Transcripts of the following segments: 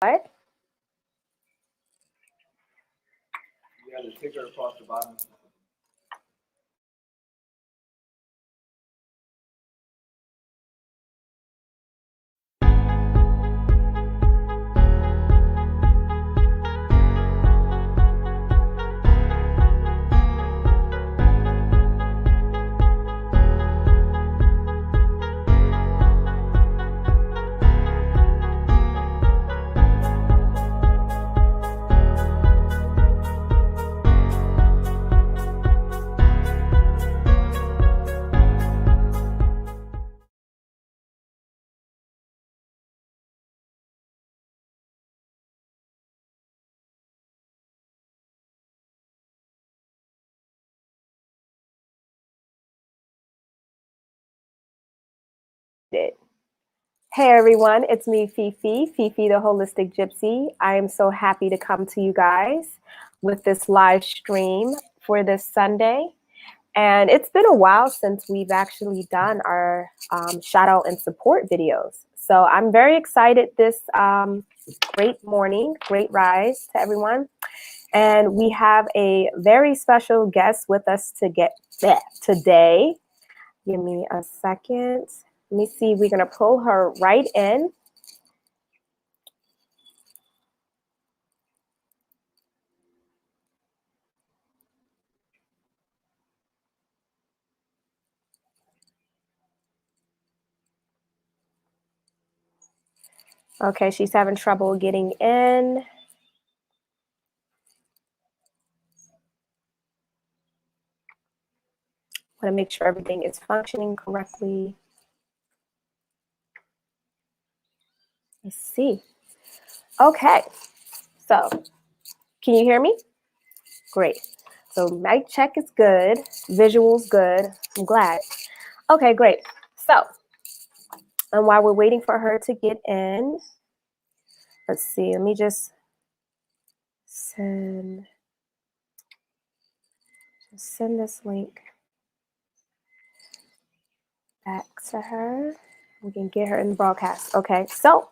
What? You had a ticker across the bottom. Hey everyone, it's me, Fifi, the Holistic Gypsy. I am so happy to come to you guys with this live stream for this Sunday. And it's been a while since we've actually done our shout out and support videos. So I'm very excited this great morning, great rise to everyone. And we have a very special guest with us today. Give me a second. Let me see, we're gonna pull her right in. Okay, she's having trouble getting in. Want to make sure everything is functioning correctly. Let's see. Okay, so can you hear me? Great. So mic check is good, visuals good. I'm glad. Okay, great. So, and while we're waiting for her to get in, let's see. Let me just send this link back to her. We can get her in the broadcast. Okay, so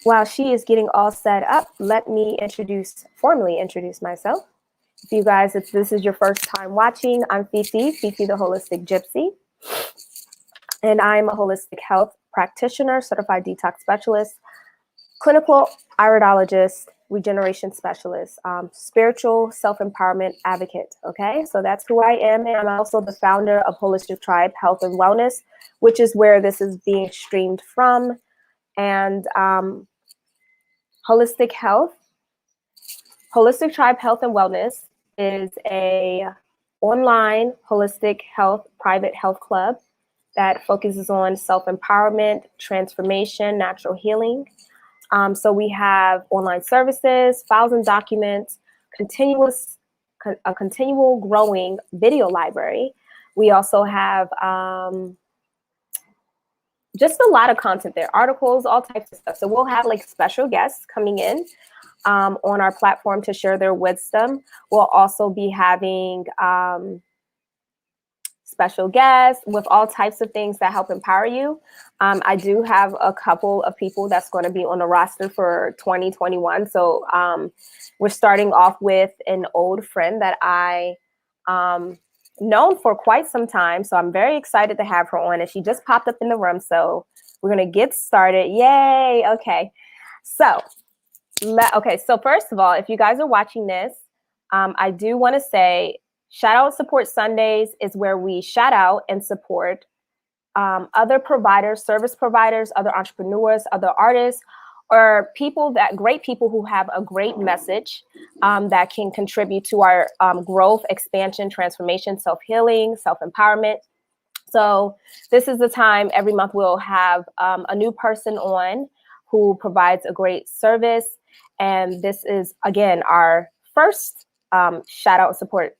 while she is getting all set up, let me formally introduce myself. If you guys, if this is your first time watching, I'm Fifi, the Holistic Gypsy. And I'm a holistic health practitioner, certified detox specialist, clinical iridologist, regeneration specialist, spiritual self-empowerment advocate, okay? So that's who I am, and I'm also the founder of Holistic Tribe Health and Wellness, which is where this is being streamed from. And Holistic Tribe Health and Wellness is a online holistic health, private health club that focuses on self-empowerment, transformation, natural healing. So we have online services, files and documents, a continual growing video library. We also have just a lot of content there, articles, all types of stuff. So we'll have like special guests coming in on our platform to share their wisdom. We'll also be having special guests with all types of things that help empower you. I do have a couple of people that's going to be on the roster for 2021. So we're starting off with an old friend that I known for quite some time. So I'm very excited to have her on, and she just popped up in the room. So we're going to get started. Yay. Okay. So, so first of all, if you guys are watching this, I do want to say, Shout Out Support Sundays is where we shout out and support other providers, service providers, other entrepreneurs, other artists, or great people who have a great message that can contribute to our growth, expansion, transformation, self-healing, self-empowerment. So this is the time every month we'll have a new person on who provides a great service. And this is, again, our first shout out support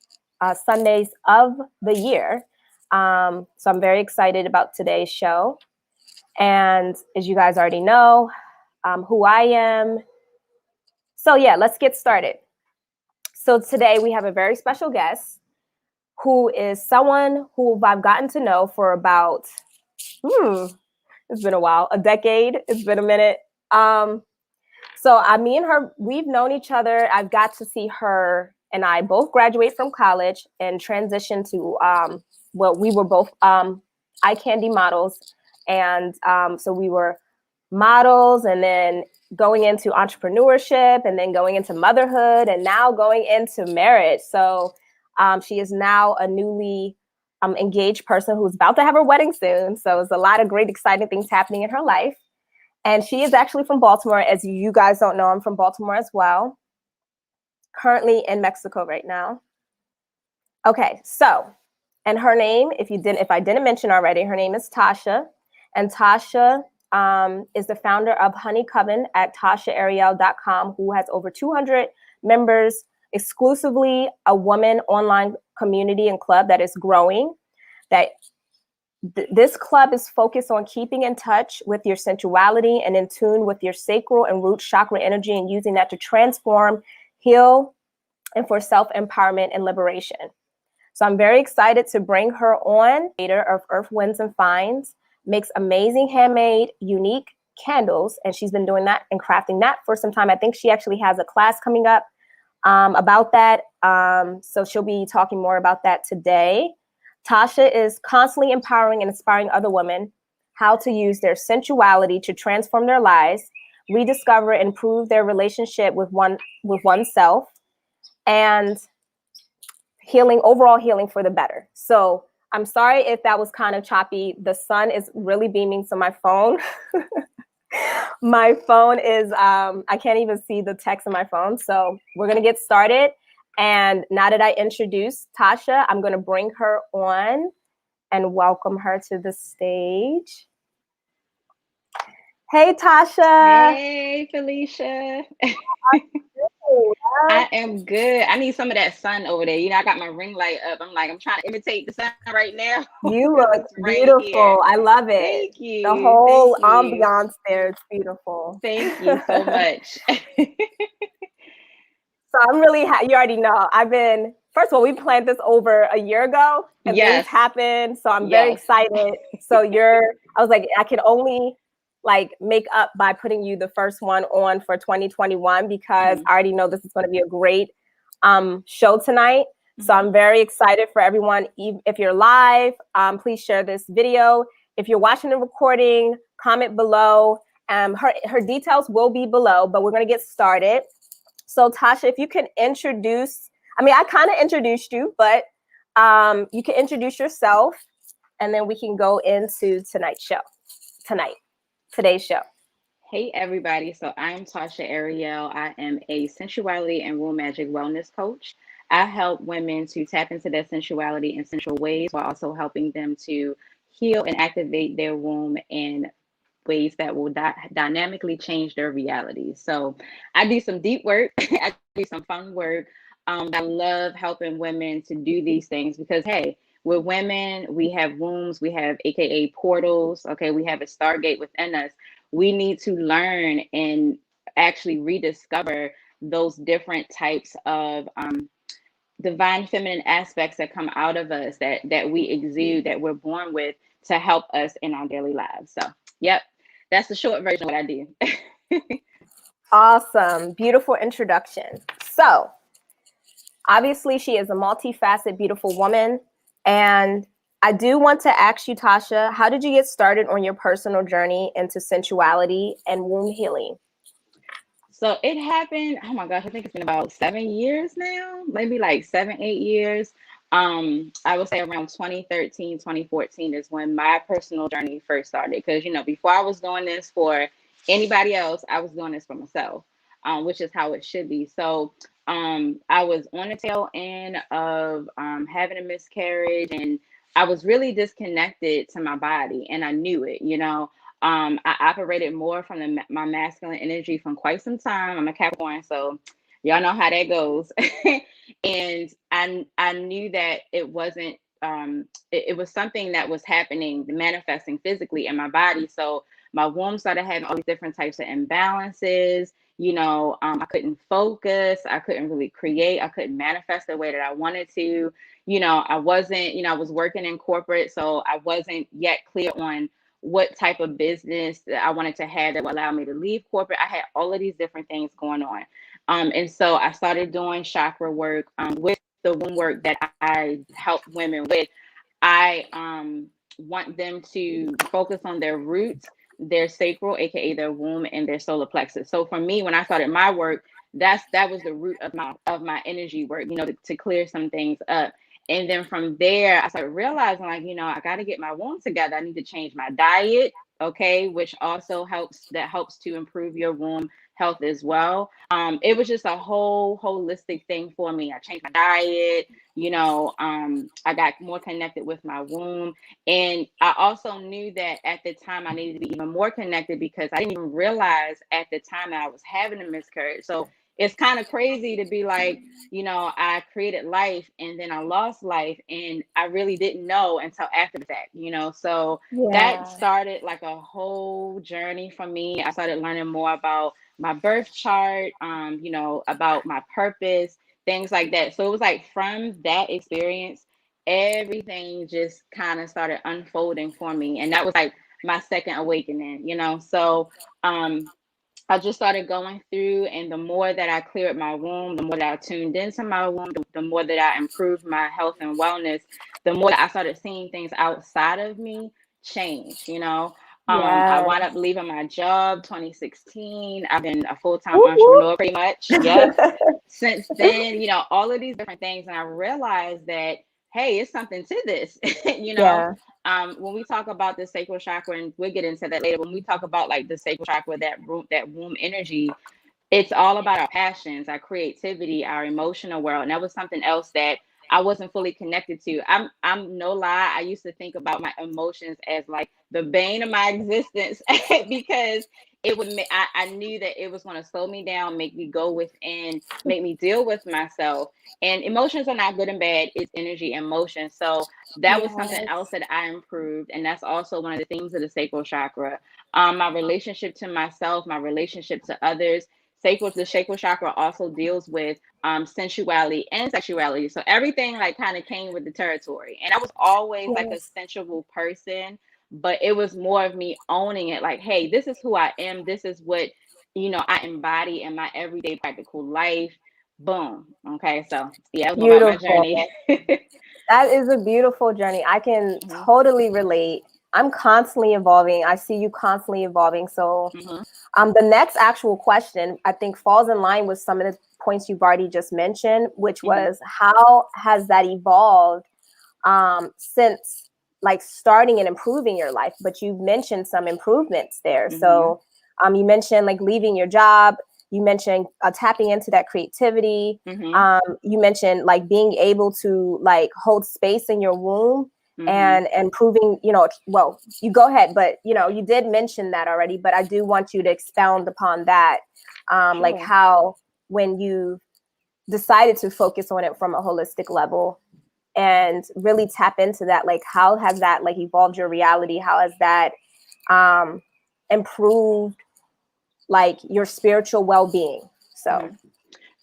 Sundays of the year. So I'm very excited about today's show. And as you guys already know, who I am. So yeah, let's get started. So today we have a very special guest who is someone who I've gotten to know for about, it's been a while, a decade, it's been a minute. So me and her, we've known each other. I've got to see her and I both graduate from college and transition to, we were both eye candy models. And so we were models and then going into entrepreneurship and then going into motherhood and now going into marriage. So she is now a newly engaged person who's about to have her wedding soon. So there's a lot of great, exciting things happening in her life. And she is actually from Baltimore. As you guys don't know, I'm from Baltimore as well. Currently in Mexico right now. Okay, so, and her name, if I didn't mention already, her name is Tashia. And Tashia is the founder of Honey Coven at tashiaariel.com, who has over 200 members, exclusively a woman online community and club that is growing. This club is focused on keeping in touch with your sensuality and in tune with your sacral and root chakra energy and using that to transform, heal, and for self-empowerment and liberation. So I'm very excited to bring her on. Creator of Earth, Winds, and Finds, makes amazing handmade, unique candles, and she's been doing that and crafting that for some time. I think she actually has a class coming up about that. So she'll be talking more about that today. Tashia is constantly empowering and inspiring other women how to use their sensuality to transform their lives, rediscover and improve their relationship with oneself, and overall healing for the better. So I'm sorry if that was kind of choppy. The sun is really beaming, so my phone is, I can't even see the text on my phone. So we're going to get started. And now that I introduced Tashia, I'm going to bring her on and welcome her to the stage. Hey, Tashia. Hey, Felicia. I am good. I need some of that sun over there. You know, I got my ring light up. I'm trying to imitate the sun right now. You look beautiful. Here. I love it. Thank you. The whole ambiance there is beautiful. Thank you so much. So I'm really you already know. First of all, we planned this over a year ago and things happened. So I'm very excited. So I was like, I can only make up by putting you the first one on for 2021 because I already know this is going to be a great show tonight. So I'm very excited for everyone. If you're live, please share this video. If you're watching the recording, comment below. Her details will be below, but we're going to get started. So Tashia, if you can introduce, I kind of introduced you, but you can introduce yourself and then we can go into today's show. Hey everybody, so I'm Tashia Ariel. I am a sensuality and womb magic wellness coach. I help women to tap into their sensuality in sensual ways while also helping them to heal and activate their womb in ways that will dynamically change their reality. So I do some deep work. I do some fun work. I love helping women to do these things because, hey, we're women, we have wombs, we have AKA portals, okay, we have a stargate within us. We need to learn and actually rediscover those different types of divine feminine aspects that come out of us, that we exude, that we're born with to help us in our daily lives. So, yep, that's the short version of what I do. Awesome. Beautiful introduction. So, obviously, she is a multifaceted, beautiful woman. And I do want to ask you, Tashia, how did you get started on your personal journey into sensuality and womb healing? So it happened, oh my gosh, I think it's been about 7 years now, maybe 7, 8 years. I would say around 2013, 2014 is when my personal journey first started. Because, before I was doing this for anybody else, I was doing this for myself, which is how it should be. So I was on the tail end of having a miscarriage, and I was really disconnected to my body, and I knew it. I operated more from my masculine energy from quite some time. I'm a Capricorn, so y'all know how that goes. And I knew that it wasn't, it was something that was happening, manifesting physically in my body. So my womb started having all these different types of imbalances. I couldn't focus. I couldn't really create. I couldn't manifest the way that I wanted to. I wasn't, I was working in corporate, so I wasn't yet clear on what type of business that I wanted to have that would allow me to leave corporate. I had all of these different things going on. And so I started doing chakra work with the womb work that I help women with. I want them to focus on their roots, their sacral, aka their womb, and their solar plexus. So for me, when I started my work, that was the root of my energy work, you know, to clear some things up. And then from there, I started realizing, like, you know, I got to get my womb together. I need to change my diet, okay, which also helps to improve your womb health as well. It was just a whole holistic thing for me. I changed my diet, you know, I got more connected with my womb. And I also knew that at the time I needed to be even more connected, because I didn't even realize at the time that I was having a miscarriage. So it's kind of crazy to be like, you know, I created life and then I lost life, and I really didn't know until after the fact, you know. So that started like a whole journey for me. I started learning more about my birth chart, you know, about my purpose, things like that. So it was like from that experience, everything just kind of started unfolding for me. And that was like my second awakening, you know. So I just started going through, and the more that I cleared my womb, the more that I tuned into my womb, the more that I improved my health and wellness, the more that I started seeing things outside of me change, you know. I wound up leaving my job 2016. I've been a full-time entrepreneur pretty much. Yep. Since then, you know, all of these different things. And I realized that, hey, it's something to this, you know. When we talk about the sacral chakra, and we'll get into that later, when we talk about like the sacral chakra, that womb energy, it's all about our passions, our creativity, our emotional world. And that was something else that I wasn't fully connected to. I'm no lie, I used to think about my emotions as like the bane of my existence because it would I knew that it was going to slow me down, make me go within, make me deal with myself. And emotions are not good and bad, it's energy and motion. So that was something else that I improved. And that's also one of the themes of the sacral chakra. My relationship to myself, my relationship to others. The sacral chakra also deals with sensuality and sexuality. So everything like kind of came with the territory. And I was always like a sensual person, but it was more of me owning it. Like, hey, this is who I am. This is what, you know, I embody in my everyday practical life. Boom. Okay. So yeah, it was about my journey. That is a beautiful journey. I can totally relate. I'm constantly evolving. I see you constantly evolving. So the next actual question, I think, falls in line with some of the points you've already just mentioned, which was how has that evolved since like starting and improving your life? But you've mentioned some improvements there. So you mentioned like leaving your job. You mentioned tapping into that creativity. You mentioned like being able to like hold space in your womb and proving, you know, well, you go ahead, but you know, you did mention that already, but I do want you to expound upon that. Like how, when you decided to focus on it from a holistic level and really tap into that, like how has that like evolved your reality? How has that improved like your spiritual well-being?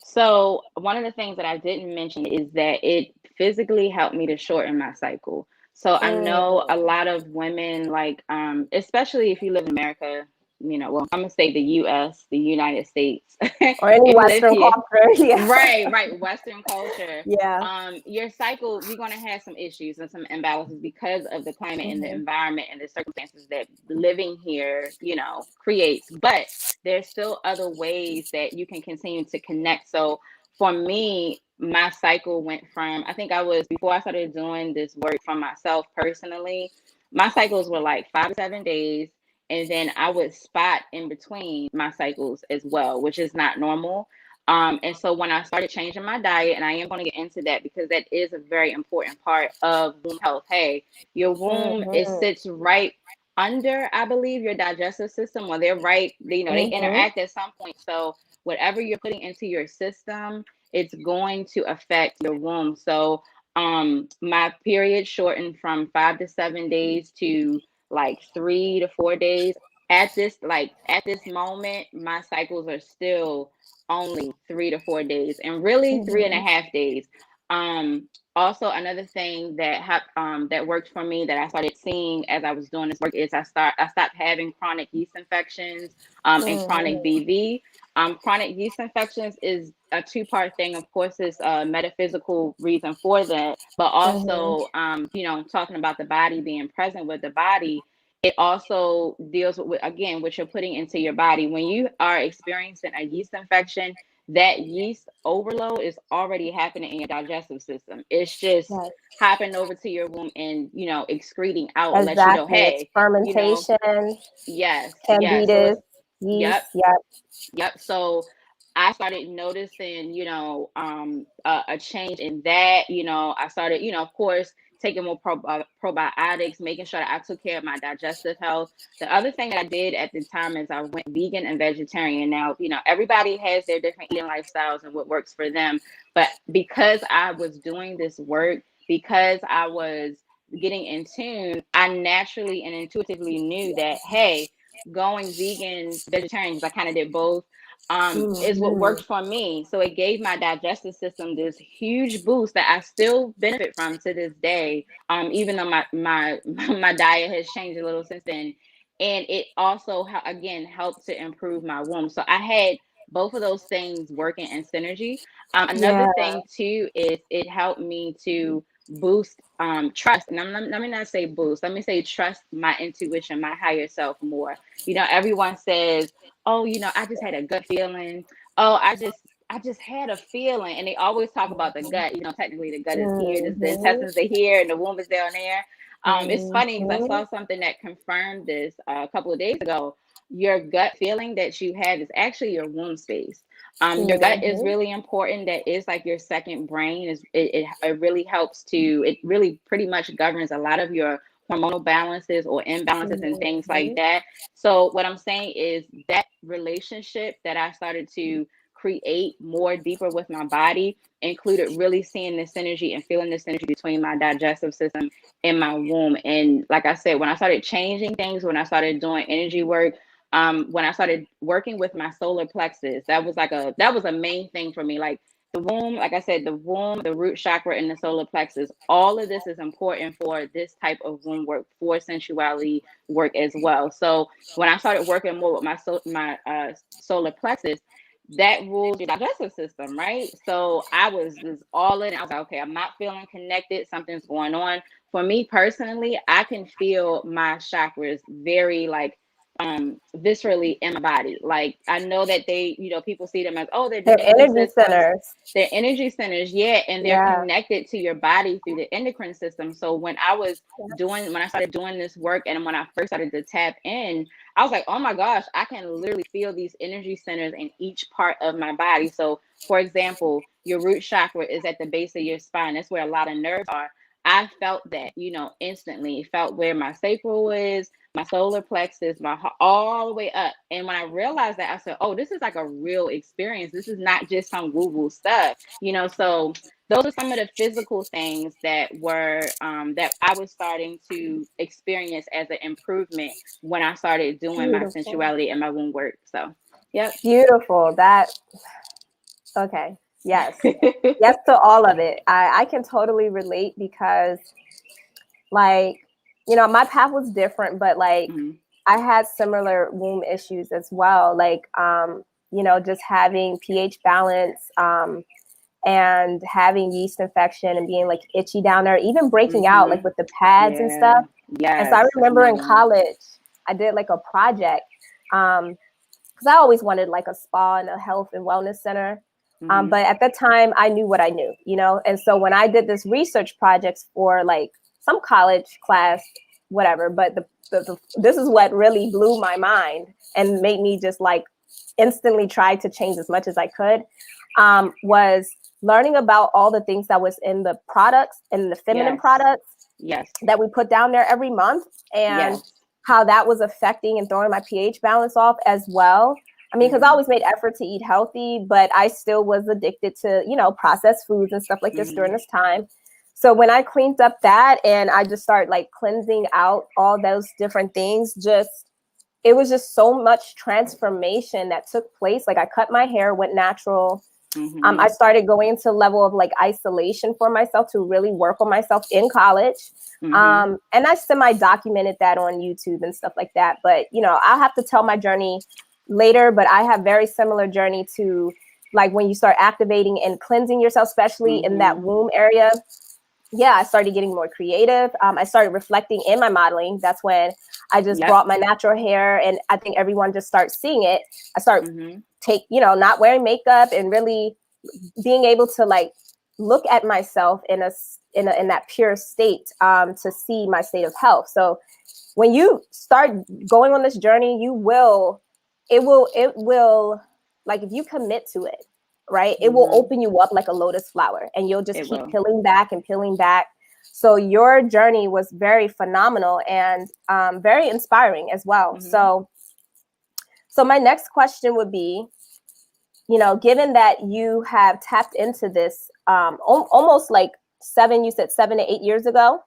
So one of the things that I didn't mention is that it physically helped me to shorten my cycle. So I know a lot of women, like, especially if you live in America, you know, well, I'm gonna say the US, the United States, or any Western culture. Right, Western culture. Your cycle, you're gonna have some issues and some imbalances because of the climate and the environment and the circumstances that living here, you know, creates. But there's still other ways that you can continue to connect. So for me, my cycle went from, I think before I started doing this work for myself personally, my cycles were like 5 to 7 days. And then I would spot in between my cycles as well, which is not normal. And so when I started changing my diet, and I am going to get into that because that is a very important part of womb health. Hey, your womb, it sits right under, I believe, your digestive system, or they're right, you know, they interact at some point. So whatever you're putting into your system, it's going to affect your womb. So my period shortened from 5 to 7 days to like 3 to 4 days. At this moment, my cycles are still only 3 to 4 days, and really 3.5 days. Also, another thing that that worked for me that I started seeing as I was doing this work is I stopped having chronic yeast infections and chronic BV. Chronic yeast infections is a two-part thing. Of course, it's a metaphysical reason for that, but also, talking about the body being present with the body, it also deals with, again, what you're putting into your body. When you are experiencing a yeast infection, that yeast overload is already happening in your digestive system. It's just Right. hopping over to your womb and, excreting out, let you know, Exactly. It's hey, fermentation, yes, yes. So candida, it's, yeast. yep, Yep. yep. So I started noticing, a change in that. I started, of course, taking more probiotics, making sure that I took care of my digestive health. The other thing that I did at the time is I went vegan and vegetarian. Now, everybody has their different eating lifestyles and what works for them. But because I was doing this work, because I was getting in tune, I naturally and intuitively knew that, hey, going vegan, vegetarian, because I kind of did both, is what worked for me. So it gave my digestive system this huge boost that I still benefit from to this day. Even though my my diet has changed a little since then, and it also again helped to improve my womb. So I had both of those things working in synergy. Another Yeah. thing too is it helped me to boost trust. And let me not say boost. Let me say trust my intuition, my higher self more. Everyone says, oh, I just had a gut feeling. Oh, I just had a feeling. And they always talk about the gut. Technically the gut is here, the intestines are here, and the womb is down there. It's funny because I saw something that confirmed this a couple of days ago. Your gut feeling that you have is actually your womb space. Your gut is really important. That is like your second brain. It really helps to, it really pretty much governs a lot of your hormonal balances or imbalances and things like that. So what I'm saying is that relationship that I started to create more deeper with my body included really seeing this synergy and feeling this synergy between my digestive system and my womb. And like I said, when I started changing things, when I started doing energy work, when I started working with my solar plexus, that was a main thing for me. Like the womb, like I said, the womb, the root chakra, and the solar plexus, all of this is important for this type of womb work, for sensuality work as well. So when I started working more with my solar plexus, that rules your digestive system, right? So I was just all in. I was like, okay, I'm not feeling connected. Something's going on. For me personally, I can feel my chakras very like viscerally in my body. Like I know that they, people see them as, oh, they're They're just energy energy systems. centers. They're energy centers, yeah, and they're Yeah. connected to your body through the endocrine system. So when I started doing this work and when I first started to tap in, I was like, oh my gosh, I can literally feel these energy centers in each part of my body. So for example, your root chakra is at the base of your spine. That's where a lot of nerves are. I felt that, instantly. It felt where my sacral is, my solar plexus, my heart, all the way up. And when I realized that, I said, oh, this is like a real experience. This is not just some woo-woo stuff, So those are some of the physical things that were that I was starting to experience as an improvement when I started doing my sensuality and my womb work. So, yep. Beautiful. Okay. Yes. Yes to all of it. I can totally relate because like, my path was different, but like I had similar womb issues as well. Like, just having pH balance, and having yeast infection and being like itchy down there, even breaking out like with the pads and stuff. Yes. And so I remember in college, I did like a project because I always wanted like a spa and a health and wellness center. But at the time I knew what I knew, And so when I did this research projects for like some college class, whatever, but this is what really blew my mind and made me just like instantly try to change as much as I could, was learning about all the things that was in the products and the feminine products that we put down there every month, and how that was affecting and throwing my pH balance off as well. I mean, because I always made effort to eat healthy, but I still was addicted to, processed foods and stuff like this during this time. So when I cleaned up that and I just started like cleansing out all those different things, it was just so much transformation that took place. Like I cut my hair, went natural. I started going into a level of like isolation for myself to really work on myself in college. And I semi-documented that on YouTube and stuff like that. But, you know, I'll have to tell my journey later, but I have very similar journey to like when you start activating and cleansing yourself, especially in that womb area. Yeah, I started getting more creative. I started reflecting in my modeling. That's when I just brought my natural hair, and I think everyone just starts seeing it. I start not wearing makeup and really being able to like look at myself in that pure state to see my state of health. So when you start going on this journey, it will like if you commit to it, right? It will open you up like a lotus flower, and you'll just keep peeling back and peeling back. So your journey was very phenomenal and very inspiring as well. So my next question would be, you know, given that you have tapped into this almost like 7 to 8 years ago.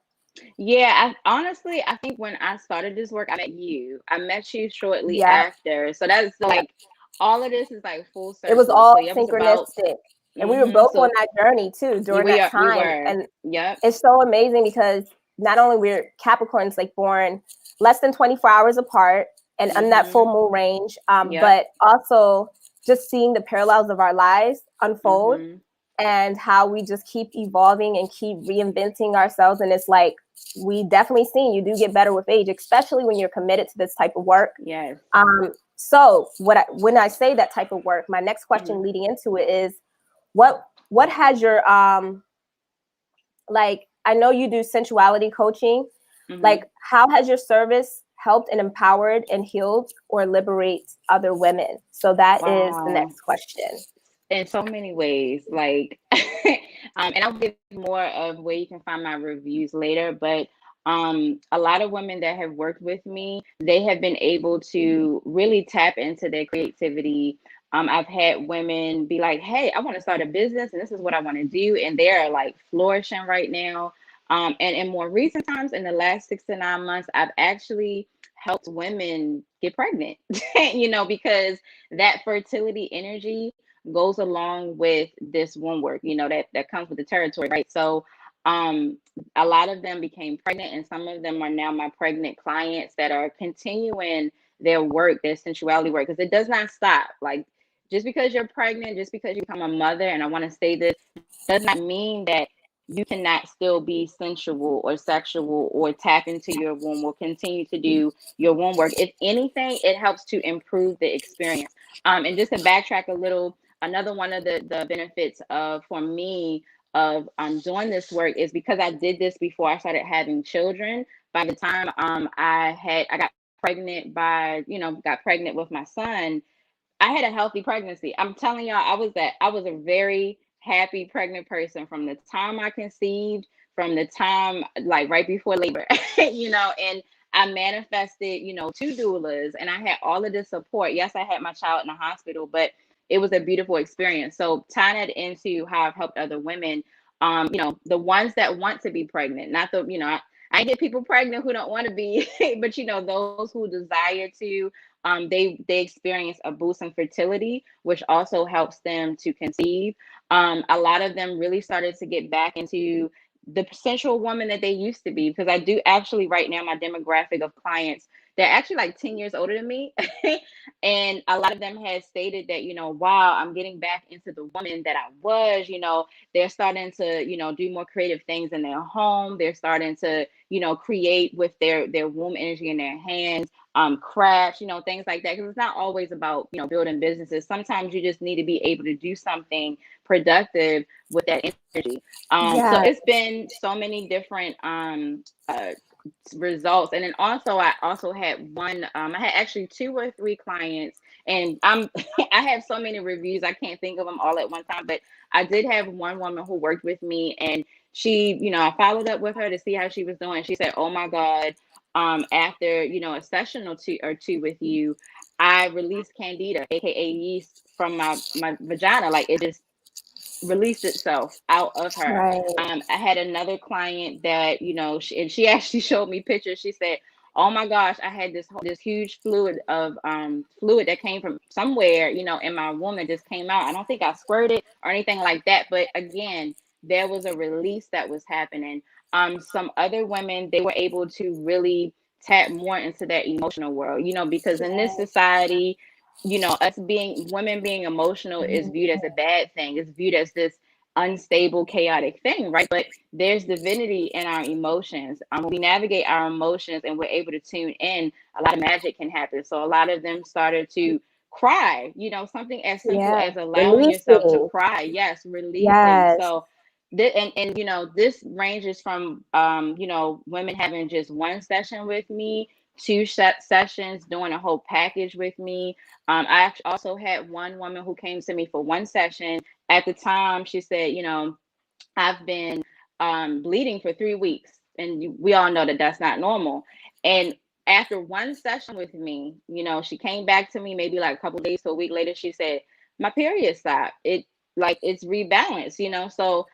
Yeah, I think when I started this work, I met you. I met you shortly after. So that's like all of this is like full circle. It was all so synchronistic. And we were both on that journey too during that time. And it's so amazing because not only we're Capricorns like born less than 24 hours apart and on that full moon range, but also just seeing the parallels of our lives unfold and how we just keep evolving and keep reinventing ourselves. And it's like, we definitely seen you do get better with age, especially when you're committed to this type of work. Yes. So when I say that type of work, my next question leading into it is, what has your like, I know you do sensuality coaching, like how has your service helped and empowered and healed or liberate other women? So that is the next question. In so many ways, like, and I'll give more of where you can find my reviews later, but a lot of women that have worked with me, they have been able to really tap into their creativity. I've had women be like, hey, I want to start a business and this is what I want to do. And they're like flourishing right now. And in more recent times, in the last 6 to 9 months, I've actually helped women get pregnant, you know, because that fertility energy goes along with this womb work, you know, that comes with the territory, right? So a lot of them became pregnant, and some of them are now my pregnant clients that are continuing their work, their sensuality work, because it does not stop. Like, just because you're pregnant, just because you become a mother, and I want to say this, does not mean that you cannot still be sensual or sexual or tap into your womb or continue to do your womb work. If anything, it helps to improve the experience. And just to backtrack a little, another one of the benefits for me of doing this work is because I did this before I started having children. By the time I got pregnant got pregnant with my son, I had a healthy pregnancy. I'm telling y'all, I was a very happy pregnant person from the time I conceived, from the time like right before labor, you know, and I manifested, you know, 2 doulas, and I had all of this support. Yes, I had my child in the hospital, but it was a beautiful experience. So tying it into how I've helped other women, you know, the ones that want to be pregnant, not the, you know, I get people pregnant who don't want to be, but you know, those who desire to, they experience a boost in fertility, which also helps them to conceive. A lot of them really started to get back into the sensual woman that they used to be, because I do actually right now, my demographic of clients, they're actually like 10 years older than me. And a lot of them have stated that, you know, wow, I'm getting back into the woman that I was. You know, they're starting to, you know, do more creative things in their home. They're starting to, you know, create with their womb energy in their hands, crafts, you know, things like that. Because it's not always about, you know, building businesses. Sometimes you just need to be able to do something productive with that energy. So it's been so many different results. And then also I also had one, I had actually 2 or 3 clients, and I have so many reviews, I can't think of them all at one time, but I did have one woman who worked with me, and she, you know, I followed up with her to see how she was doing. She said, oh my God, after, you know, a session or two with you, I released candida, aka yeast, from my vagina. Like, it just released itself out of her. Right. I had another client that, you know, she actually showed me pictures. She said, oh my gosh, I had this huge fluid that came from somewhere, you know, in my womb that just came out. I don't think I squirted or anything like that, but again, there was a release that was happening. Some other women, they were able to really tap more into that emotional world, you know, because in this society, you know, women being emotional is viewed as a bad thing. It's viewed as this unstable, chaotic thing, right? But there's divinity in our emotions. We navigate our emotions and we're able to tune in. A lot of magic can happen. So a lot of them started to cry, you know, something as simple Yeah. as allowing yourself to Releasing. cry. Yes, releasing. Yes. So and you know, this ranges from you know, women having just one session with me, two sessions, doing a whole package with me. I actually also had one woman who came to me for one session. At the time, she said, you know, I've been bleeding for 3 weeks, and we all know that that's not normal. And after one session with me, you know, she came back to me maybe like a couple days to a week later. She said, my period stopped. It's rebalanced, you know. So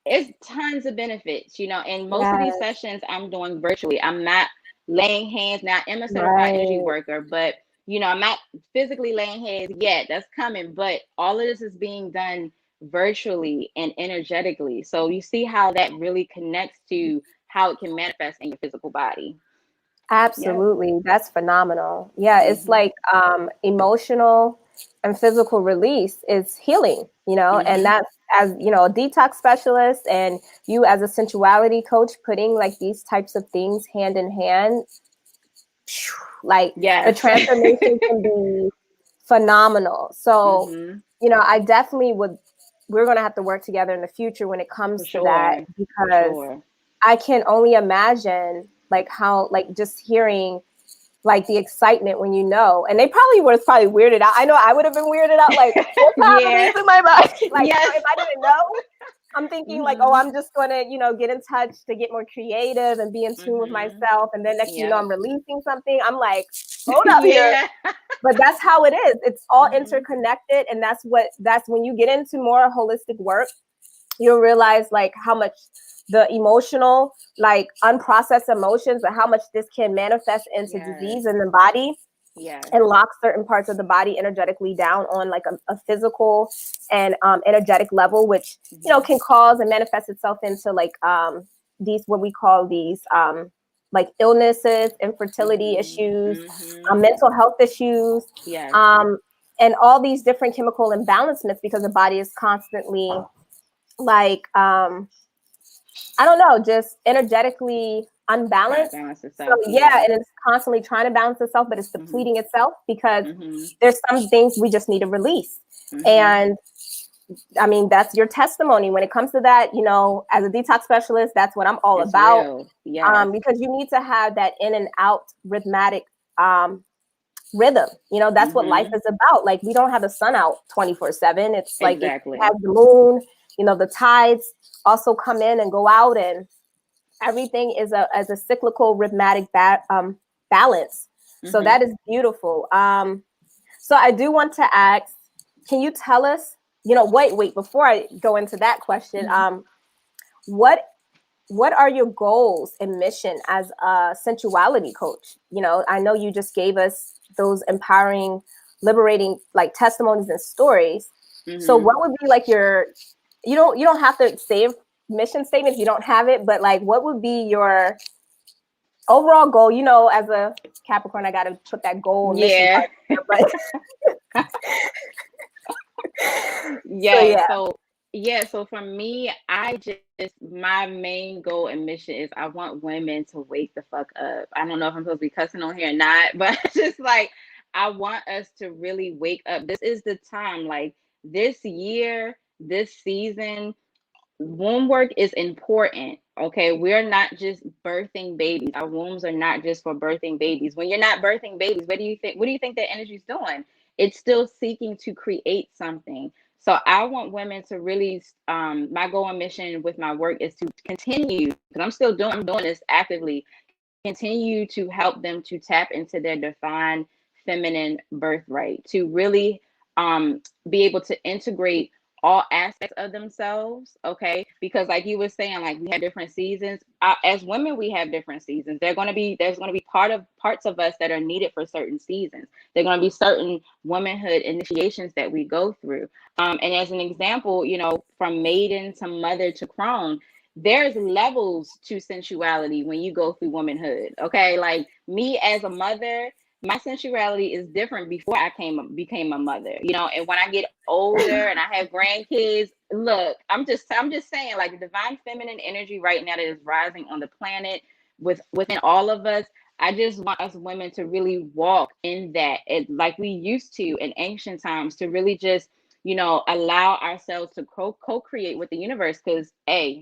it's tons of benefits, you know. And most of these Yes. sessions I'm doing virtually. I'm not laying hands. Now I'm a certified energy Right. worker, but you know, I'm not physically laying hands yet. That's coming, but all of this is being done virtually and energetically. So you see how that really connects to how it can manifest in your physical body. Yep. Absolutely. That's phenomenal. Yeah, it's Mm-hmm. like emotional and physical release is healing, you know, and Mm-hmm. that's, as you know, a detox specialist and you as a sensuality coach, putting like these types of things hand in hand, like the Yes. transformation can be phenomenal. So, Mm-hmm. you know, I definitely would, we're going to have to work together in the future when it For comes to that, sure. For because sure. I can only imagine like how, like just hearing like the excitement when you know, and they probably was probably weirded out. I know I would have been weirded out, like what's happening Yeah. to my body? Like, you know, Yes. if I didn't know, I'm thinking like, oh, Mm-hmm. I'm just gonna, you know, get in touch to get more creative and be in tune with Mm-hmm. myself. And then next thing you know, Yep. I'm releasing something. I'm like, hold up here. Yeah. But that's how it is. It's all Mm-hmm. interconnected. And that's when you get into more holistic work, you'll realize like how much the emotional, like unprocessed emotions, and how much this can manifest into Yes. disease in the body Yes. and lock certain parts of the body energetically down on like a physical and energetic level, which, you know, Mm-hmm. can cause and manifest itself into like these, what we call these like illnesses, infertility Mm-hmm. issues, Mm-hmm. mental health issues, Yes. um, and all these different chemical imbalancements, because the body is constantly like I don't know, just energetically Trying to unbalanced. balance So itself. yeah, Yeah. and it's constantly trying to balance itself, but it's Mm-hmm. depleting itself because Mm-hmm. there's some things we just need to release. Mm-hmm. And I mean, that's your testimony when it comes to that. You know, as a detox specialist, that's what I'm all It's about. real. Yes. Because you need to have that in and out rhythmic rhythm. You know, that's what life Mm-hmm. is about. Like, we don't have the sun out 24/7. It's like it has Exactly. the moon, you know, the tides also come in and go out, and everything is as a cyclical rhythmic balance. So Mm-hmm. that is beautiful. So I do want to ask, can you tell us, you know, wait, before I go into that question, Mm-hmm. what what are your goals and mission as a sensuality coach? You know, I know you just gave us those empowering, liberating like testimonies and stories. So Mm-hmm. what would be like your, you don't have to say mission statement if you don't have it, but like what would be your overall goal? You know, as a Capricorn, I got to put that goal and mission Yeah. part there, but so Yeah. yeah. So for me, my main goal and mission is I want women to wake the fuck up. I don't know if I'm supposed to be cussing on here or not, but just like I want us to really wake up. This is the time, like this year, this season, womb work is important. Okay, we're not just birthing babies. Our wombs are not just for birthing babies. When you're not birthing babies, what do you think that energy is doing? It's still seeking to create something. So I want women to really my goal and mission with my work is to continue, because I'm doing this actively, continue to help them to tap into their divine feminine birthright, to really be able to integrate all aspects of themselves, okay? Because like you were saying, like we have different seasons. As women, we have different seasons. There's going to be parts of us that are needed for certain seasons. There're going to be certain womanhood initiations that we go through. And as an example, you know, from maiden to mother to crone, there's levels to sensuality when you go through womanhood. Okay, like me as a mother, my sensuality is different before I became a mother, you know. And when I get older and I have grandkids, look, I'm just saying, like the divine feminine energy right now that is rising on the planet within all of us. I just want us women to really walk in that, like we used to in ancient times, to really just, you know, allow ourselves to co-create with the universe, because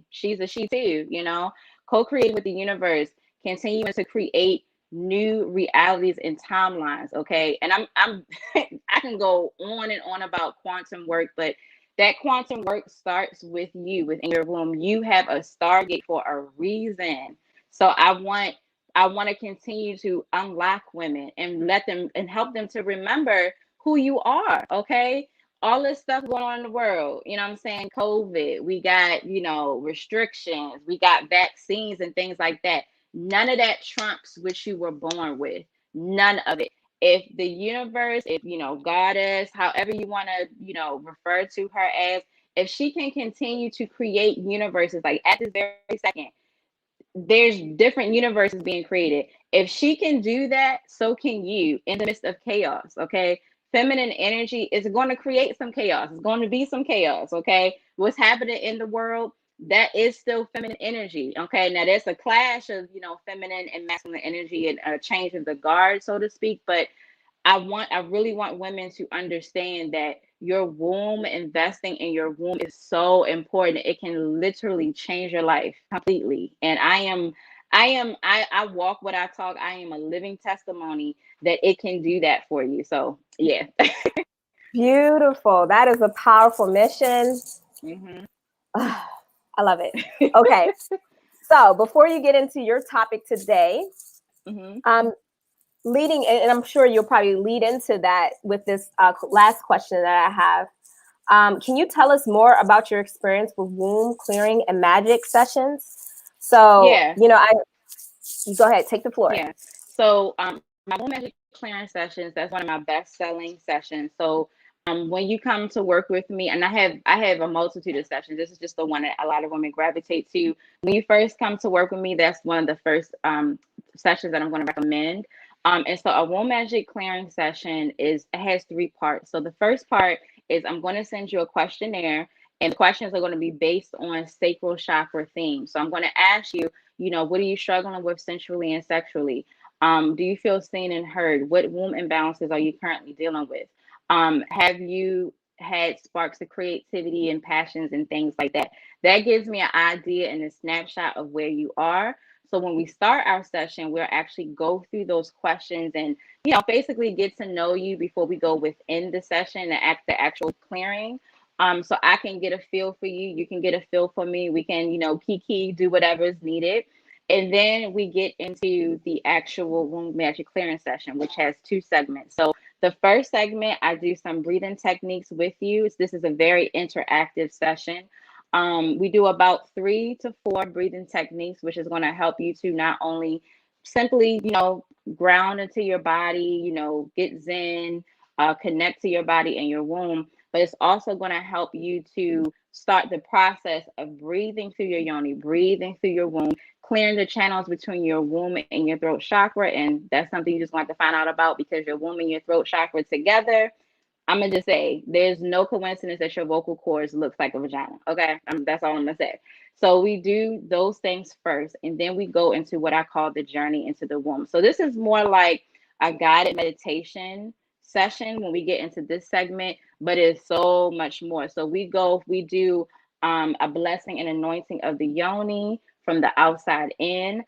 she's a she too, you know, co-create with the universe, continuing to create new realities and timelines. Okay, and I'm I can go on and on about quantum work, but that quantum work starts with you within your womb. You have a stargate for a reason. So I want to continue to unlock women and let them and help them to remember who you are. Okay, all this stuff going on in the world, you know what I'm saying? COVID, we got, you know, restrictions, we got vaccines and things like that. None of that trumps what you were born with. None of it. If the universe, if, you know, goddess, however you want to, you know, refer to her as, if she can continue to create universes, like at this very second, there's different universes being created. If she can do that, so can you in the midst of chaos. Okay, feminine energy is going to create some chaos. It's going to be some chaos. Okay, what's happening in the world, that is still feminine energy. Okay, now there's a clash of, you know, feminine and masculine energy and a change of the guard, so to speak. But I really want women to understand that your womb, investing in your womb is so important. It can literally change your life completely. And I walk what I talk. I am a living testimony that it can do that for you. So yeah. Beautiful. That is a powerful mission. Mm-hmm. I love it. Okay. So before you get into your topic today, Mm-hmm. leading, and I'm sure you'll probably lead into that with this last question that I have. Can you tell us more about your experience with womb clearing and magic sessions? So, Yeah. you know, you go ahead, take the floor. Yeah. So my womb magic clearance sessions, that's one of my best selling sessions. So when you come to work with me, and I have a multitude of sessions. This is just the one that a lot of women gravitate to. When you first come to work with me, that's one of the first sessions that I'm going to recommend. And so a womb magic clearing session has 3 parts. So the first part is I'm going to send you a questionnaire, and the questions are going to be based on sacral chakra themes. So I'm going to ask you, you know, what are you struggling with sensually and sexually? Do you feel seen and heard? What womb imbalances are you currently dealing with? Have you had sparks of creativity and passions and things like that? That gives me an idea and a snapshot of where you are. So when we start our session, we'll actually go through those questions and, you know, basically get to know you before we go within the session and the actual clearing. So I can get a feel for you. You can get a feel for me. We can, you know, kiki, do whatever is needed. And then we get into the actual womb magic clearance session, which has 2 segments. So the first segment, I do some breathing techniques with you. This is a very interactive session. We do about 3 to 4 breathing techniques, which is going to help you to not only simply, you know, ground into your body, you know, get zen, connect to your body and your womb, but it's also going to help you to start the process of breathing through your yoni, breathing through your womb, clearing the channels between your womb and your throat chakra. And that's something you just want to find out about, because your womb and your throat chakra together, I'm going to just say there's no coincidence that your vocal cords looks like a vagina. Okay. That's all I'm going to say. So we do those things first, and then we go into what I call the journey into the womb. So this is more like a guided meditation session when we get into this segment, but it's so much more. So we do a blessing and anointing of the yoni from the outside in.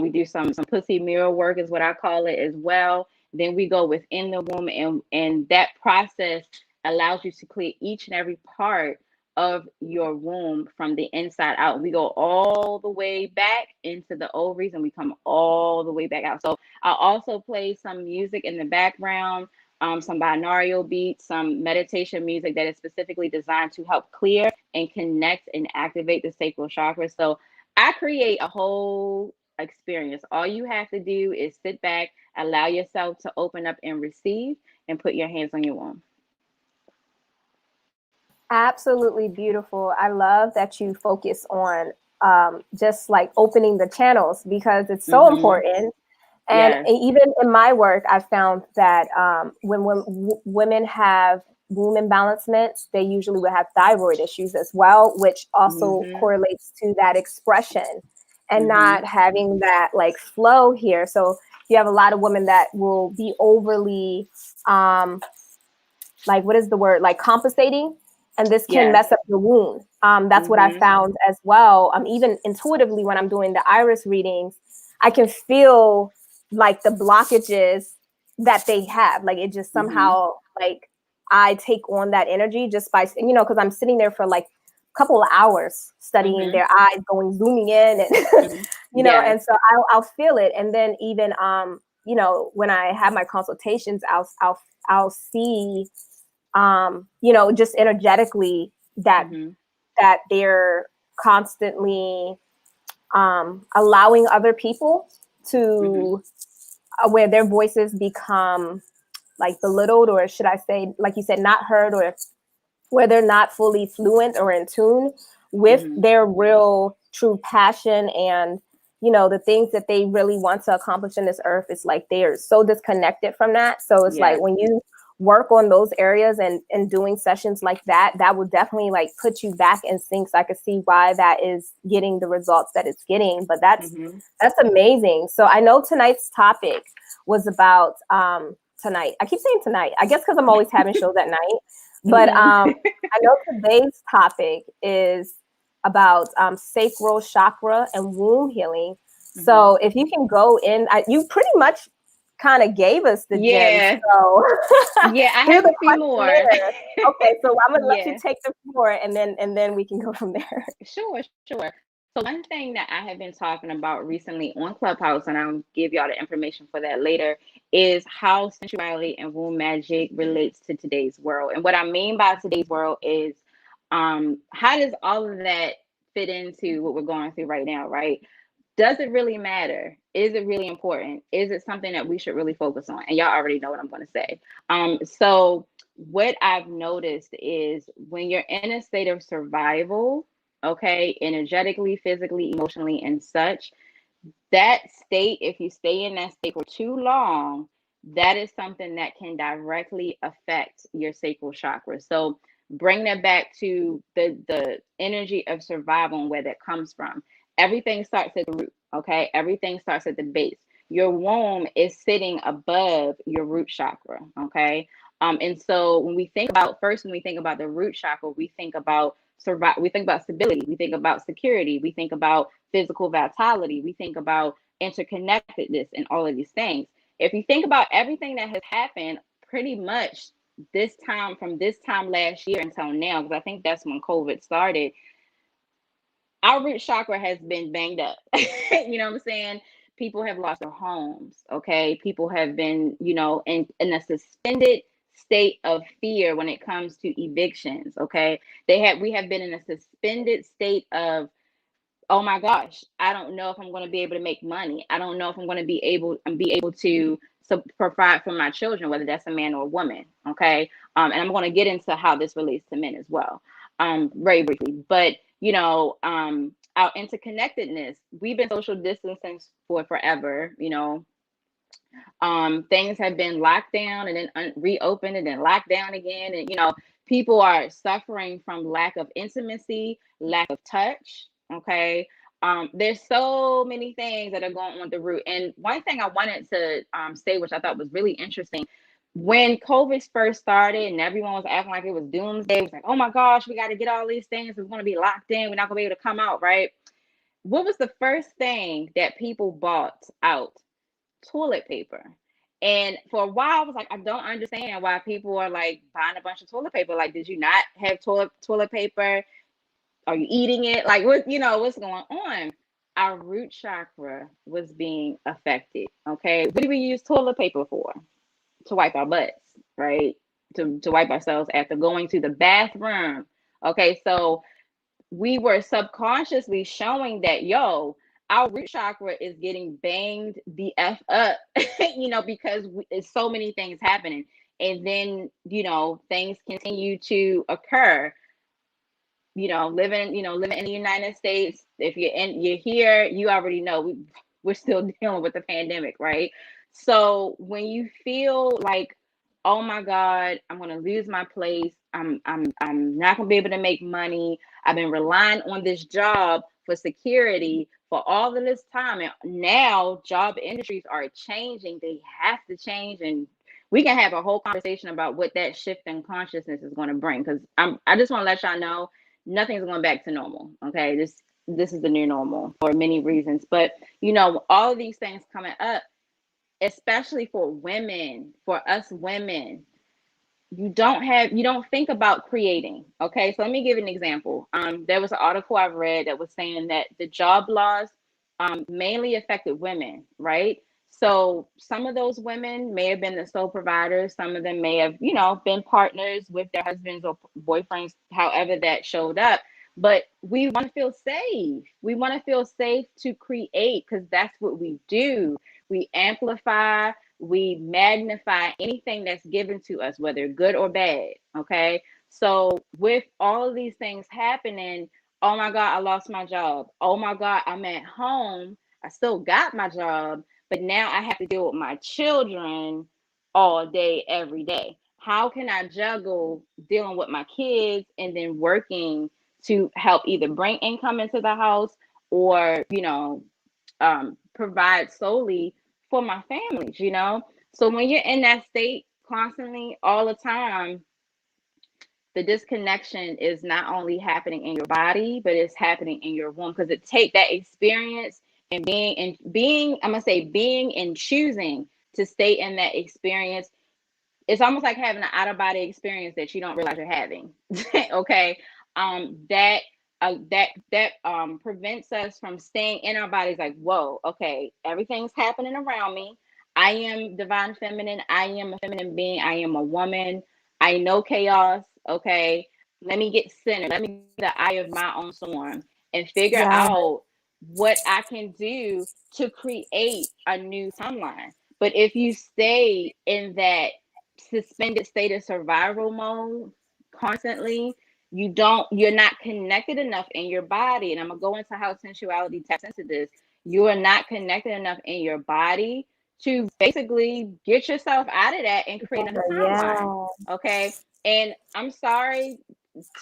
We do some pussy mirror work is what I call it as well. Then we go within the womb, and that process allows you to clear each and every part of your womb from the inside out. We go all the way back into the ovaries, and we come all the way back out. So I also play some music in the background. some binaural beats, some meditation music that is specifically designed to help clear and connect and activate the sacral chakra. So I create a whole experience. All you have to do is sit back, allow yourself to open up and receive, and put your hands on your womb. Absolutely beautiful. I love that you focus on just like opening the channels, because it's so important. And Yes. even in my work, I found that when women have womb imbalancements, they usually will have thyroid issues as well, which also correlates to that expression and not having that like flow here. So you have a lot of women that will be overly, like, what is the word? Like compensating. And this can mess up the wound. That's what I found as well. Even intuitively, when I'm doing the iris readings, I can feel like the blockages that they have. Like it just somehow, like I take on that energy just by, because I'm sitting there for like a couple of hours studying their eyes, zooming in, and and so I'll feel it. And then even when I have my consultations, I'll see just energetically that that they're constantly allowing other people to where their voices become like belittled, or should I say, like you said, not heard, or where they're not fully fluent or in tune with their real true passion and the things that they really want to accomplish in this earth. It's like they're so disconnected from that. So it's like when you work on those areas and doing sessions like that, that will definitely like put you back in sync. So I could see why that is getting the results that it's getting. But that's amazing. So I know tonight's topic was about tonight. I keep saying tonight, I guess because I'm always having shows at night. But I know today's topic is about sacral chakra and womb healing. So if you can go in, you pretty much kind of gave us the gems. So I have a few more. Okay, so I'm gonna let you take the floor, and then we can go from there. Sure. So one thing that I have been talking about recently on Clubhouse, and I'll give y'all the information for that later, is how sensuality and womb magic relates to today's world. And what I mean by today's world is how does all of that fit into what we're going through right now, right? Does it really matter? Is it really important? Is it something that we should really focus on? And y'all already know what I'm going to say. So what I've noticed is when you're in a state of survival, okay, energetically, physically, emotionally, and such, that state, if you stay in that state for too long, that is something that can directly affect your sacral chakra. So bring that back to the energy of survival and where that comes from. Everything starts at the root, okay? Everything starts at the base. Your womb is sitting above your root chakra, okay? And so when we think about the root chakra, we think about we think about stability, we think about security, we think about physical vitality, we think about interconnectedness and all of these things. If you think about everything that has happened pretty much from this time last year until now, because I think that's when COVID started, our root chakra has been banged up. You know what I'm saying? People have lost their homes, okay? People have been, in a suspended state of fear when it comes to evictions, okay? We have been in a suspended state of, oh my gosh, I don't know if I'm going to be able to make money. I don't know if I'm going to be able to provide for my children, whether that's a man or a woman, okay? And I'm going to get into how this relates to men as well, very briefly. But our interconnectedness, we've been social distancing for forever, things have been locked down and then reopened and then locked down again. And, people are suffering from lack of intimacy, lack of touch. Okay. There's so many things that are going on the root. And one thing I wanted to say, which I thought was really interesting, when COVID first started and everyone was acting like it was doomsday, it was like, oh my gosh, we got to get all these things. We're going to be locked in. We're not going to be able to come out, right? What was the first thing that people bought out? Toilet paper. And for a while, I was like, I don't understand why people are like buying a bunch of toilet paper. Like, did you not have toilet paper? Are you eating it? Like, what's going on? Our root chakra was being affected. Okay. What do we use toilet paper for? To wipe our butts. right? To wipe ourselves after going to the bathroom. Okay, so we were subconsciously showing that, yo, our root chakra is getting banged the F up, because it's so many things happening. And then, things continue to occur. Living in the United States, if you're here, you already know we're still dealing with the pandemic, right? So when you feel like, oh my God, I'm gonna lose my place, I'm not gonna be able to make money. I've been relying on this job for security for all of this time, and now job industries are changing. They have to change, and we can have a whole conversation about what that shift in consciousness is going to bring. Because I just want to let y'all know nothing's going back to normal. Okay, this is the new normal for many reasons. But all of these things coming up, especially for women, for us women, you don't think about creating. Okay, so let me give an example. There was an article I've read that was saying that the job laws mainly affected women, right? So some of those women may have been the sole providers. Some of them may have, been partners with their husbands or boyfriends, however that showed up. But we want to feel safe. We want to feel safe to create, because that's what we do. We amplify, we magnify anything that's given to us, whether good or bad. Okay. So with all of these things happening, oh my God, I lost my job. Oh my God, I'm at home. I still got my job, but now I have to deal with my children all day, every day. How can I juggle dealing with my kids and then working to help either bring income into the house or, provide solely for my families, So when you're in that state constantly, all the time, the disconnection is not only happening in your body, but it's happening in your womb, because it take that experience and being, I'm gonna say being and choosing to stay in that experience. It's almost like having an out-of-body experience that you don't realize you're having. Okay. That prevents us from staying in our bodies like, whoa, okay, everything's happening around me. I am divine feminine. I am a feminine being. I am a woman. I know chaos. Okay. Let me get centered. Let me be the eye of my own storm and figure Yeah. out what I can do to create a new timeline. But if you stay in that suspended state of survival mode constantly, you're not connected enough in your body. And I'm gonna go into how sensuality taps into this. You are not connected enough in your body to basically get yourself out of that and create a timeline. Yeah. Okay. And I'm sorry,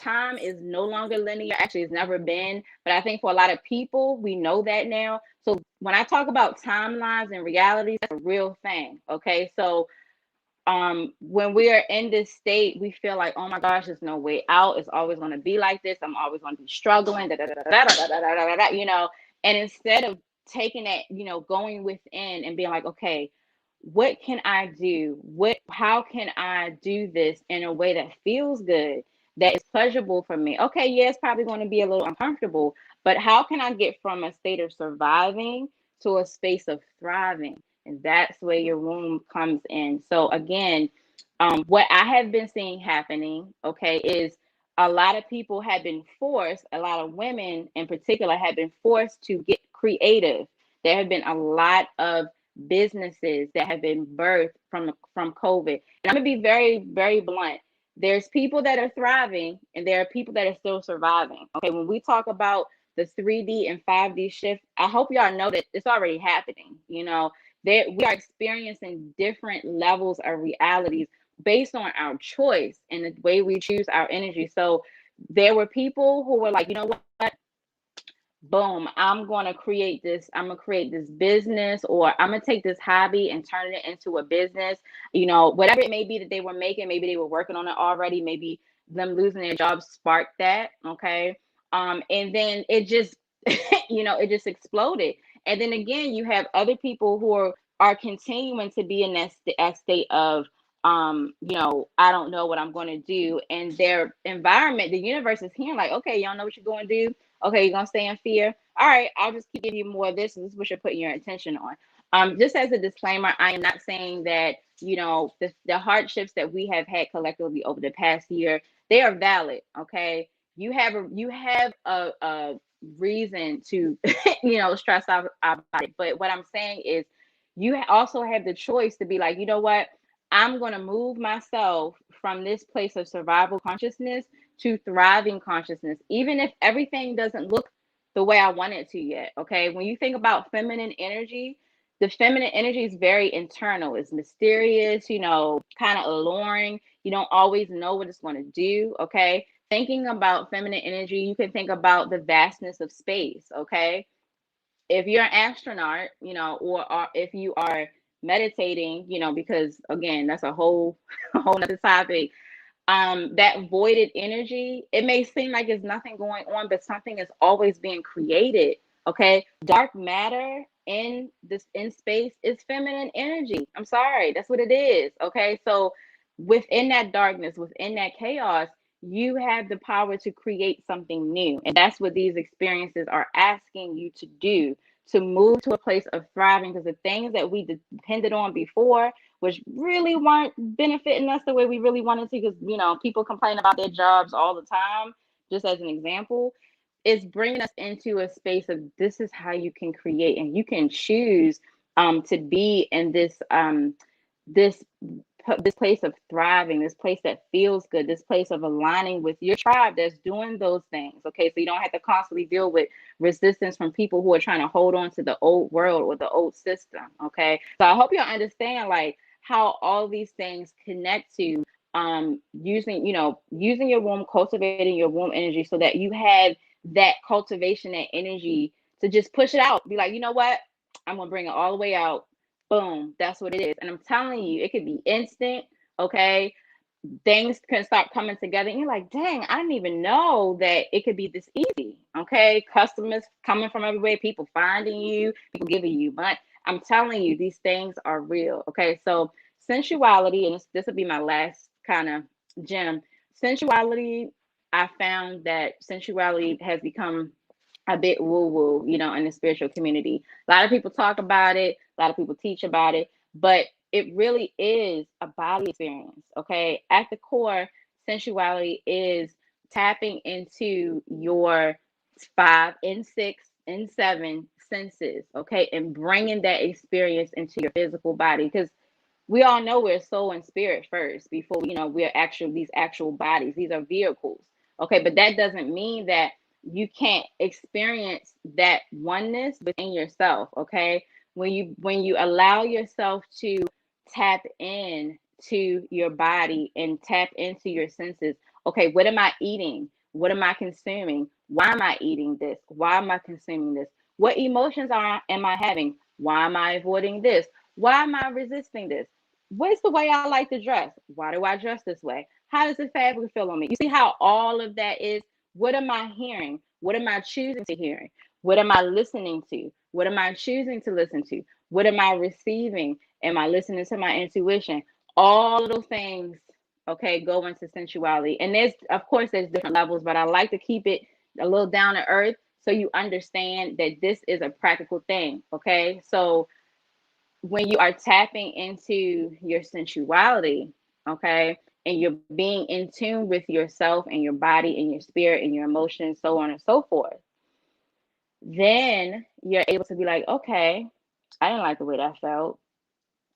time is no longer linear. Actually, it's never been. But I think for a lot of people, we know that now. So when I talk about timelines and realities, that's a real thing. Okay. So when we are in this state, we feel like, oh my gosh, there's no way out. It's always going to be like this. I'm always going to be struggling, and instead of taking that, going within and being like, okay, what can I do? How can I do this in a way that feels good, that is pleasurable for me? Okay, yeah, it's probably going to be a little uncomfortable, but how can I get from a state of surviving to a space of thriving? And that's where your womb comes in. So again, what I have been seeing happening, okay, is a lot of people have been forced, a lot of women in particular have been forced to get creative. There have been a lot of businesses that have been birthed from COVID. And I'm gonna be very, very blunt. There's people that are thriving and there are people that are still surviving. Okay, when we talk about the 3D and 5D shift, I hope y'all know that it's already happening. We are experiencing different levels of realities based on our choice and the way we choose our energy. So there were people who were like, you know what? Boom, I'm going to create this. I'm going to create this business, or I'm going to take this hobby and turn it into a business. Whatever it may be that they were making, maybe they were working on it already. Maybe them losing their job sparked that. Okay. And then it just, it just exploded. And then again, you have other people who are continuing to be in that state of, I don't know what I'm going to do. And their environment, the universe is hearing like, okay, y'all know what you're going to do. Okay, you're going to stay in fear. All right, I'll just keep giving you more of this. And this is what you're putting your attention on. Just as a disclaimer, I am not saying that, you know, the hardships that we have had collectively over the past year, they are valid. Okay. You have a reason to, you know, stress out about it. But what I'm saying is you also have the choice to be like, you know what? I'm going to move myself from this place of survival consciousness to thriving consciousness, even if everything doesn't look the way I want it to yet. Okay. When you think about feminine energy, the feminine energy is very internal. It's mysterious, you know, kind of alluring. You don't always know what it's going to do. Okay. Thinking about feminine energy, you can think about the vastness of space. Okay. If you're an astronaut, you know, or if you are meditating, you know, because again, that's a whole, a whole nother topic. That voided energy, it may seem like there's nothing going on, but something is always being created. Okay. Dark matter in space is feminine energy. I'm sorry, that's what it is. Okay. So within that darkness, within that chaos, you have the power to create something new. And that's what these experiences are asking you to do, to move to a place of thriving, because the things that we depended on before, which really weren't benefiting us the way we really wanted to, because, you know, people complain about their jobs all the time, just as an example, is bringing us into a space of this is how you can create, and you can choose to be in this this place of thriving, this place that feels good, this place of aligning with your tribe that's doing those things. Okay, so you don't have to constantly deal with resistance from people who are trying to hold on to the old world or the old system. Okay, so I hope you understand like how all these things connect to using, you know, using your womb, cultivating your womb energy, so that you have that cultivation, that energy to just push it out. Be like, you know what, I'm gonna bring it all the way out. Boom, that's what it is. And I'm telling you, it could be instant. Okay, things can start coming together and you're like, dang, I didn't even know that it could be this easy. Okay, customers coming from everywhere, people finding you, people giving you money. I'm telling you, these things are real. Okay, so sensuality, and this will be my last kind of gem. Sensuality, I found that sensuality has become a bit woo-woo, you know, in the spiritual community. A lot of people talk about it, a lot of people teach about it, but it really is a body experience. Okay, at the core, sensuality is tapping into your 5 and 6 and 7 senses. Okay, and bringing that experience into your physical body, because we all know we're soul and spirit first before, you know, we're these actual bodies. These are vehicles. Okay, but that doesn't mean that you can't experience that oneness within yourself. Okay, when you allow yourself to tap in to your body and tap into your senses. Okay, what am I eating? What am I consuming? Why am I eating this? Why am I consuming this? What emotions am I having? Why am I avoiding this? Why am I resisting this? What's the way I like to dress? Why do I dress this way? How does the fabric feel on me? You see how all of that is? What am I hearing? What am I choosing to hear? What am I listening to? What am I choosing to listen to? What am I receiving? Am I listening to my intuition? All of those things, okay, go into sensuality. And there's, of course, there's different levels, but I like to keep it a little down to earth so you understand that this is a practical thing, okay? So when you are tapping into your sensuality, okay, and you're being in tune with yourself and your body and your spirit and your emotions, so on and so forth, then you're able to be like, okay, I didn't like the way that felt.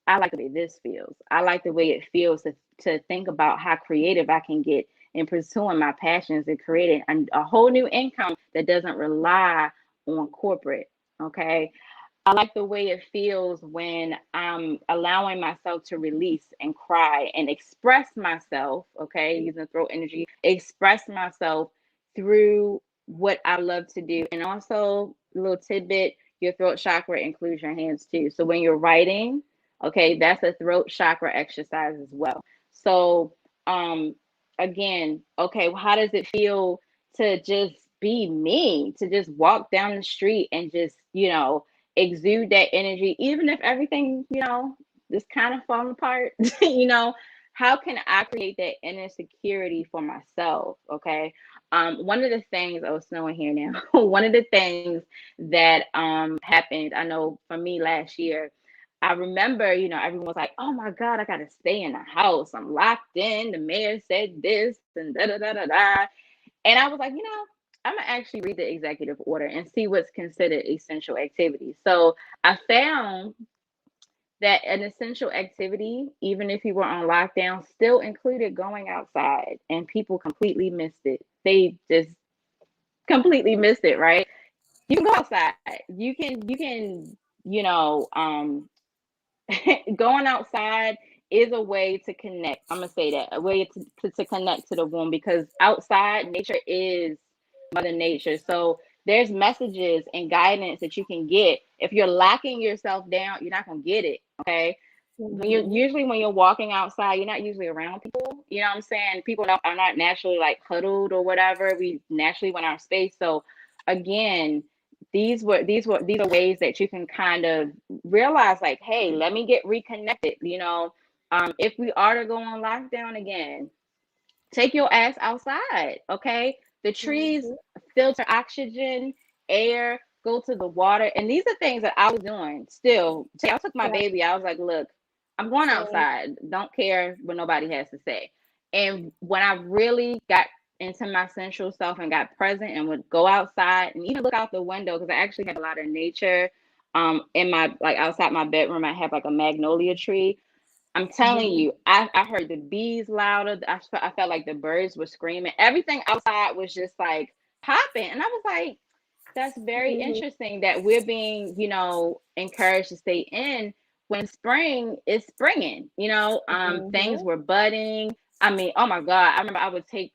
I like the way this feels. I like the way it feels to think about how creative I can get in pursuing my passions and creating a whole new income that doesn't rely on corporate, okay? I like the way it feels when I'm allowing myself to release and cry and express myself, okay, using throat energy, express myself through what I love to do. And also, a little tidbit, your throat chakra includes your hands too. So when you're writing, okay, that's a throat chakra exercise as well. So, again, okay, how does it feel to just be me, to just walk down the street and just, you know, exude that energy, even if everything, you know, is kind of falling apart, you know, how can I create that inner security for myself? Okay. One of the things, oh, it's snowing here now. One of the things that happened, I know for me last year, I remember, you know, everyone was like, oh my God, I got to stay in the house. I'm locked in. The mayor said this and da da da da da. And I was like, you know, I'm going to actually read the executive order and see what's considered essential activity. So I found that an essential activity, even if you were on lockdown, still included going outside, and people completely missed it. They just completely missed it, right? You can go outside. You can, you know, going outside is a way to connect. I'm gonna say that, a way to connect to the womb, because outside nature is mother nature. So there's messages and guidance that you can get. If you're locking yourself down, you're not gonna get it. Okay. When you're walking outside, you're not usually around people. You know what I'm saying? People are not naturally like huddled or whatever. We naturally want our space. So again, these are ways that you can kind of realize, like, hey, let me get reconnected. You know, if we are to go on lockdown again, take your ass outside. Okay, the trees filter oxygen, air, go to the water, and these are things that I was doing. Still, I took my baby. I was like, look, I'm going outside. Don't care what nobody has to say. And when I really got into my sensual self and got present and would go outside and even look out the window, because I actually had a lot of nature in my, like, outside my bedroom. I have like a magnolia tree. I'm telling you, I heard the bees louder. I felt like the birds were screaming. Everything outside was just like popping. And I was like, that's very interesting that we're being, you know, encouraged to stay in when spring is springing. You know, things were budding. I mean, oh my God. I remember I would take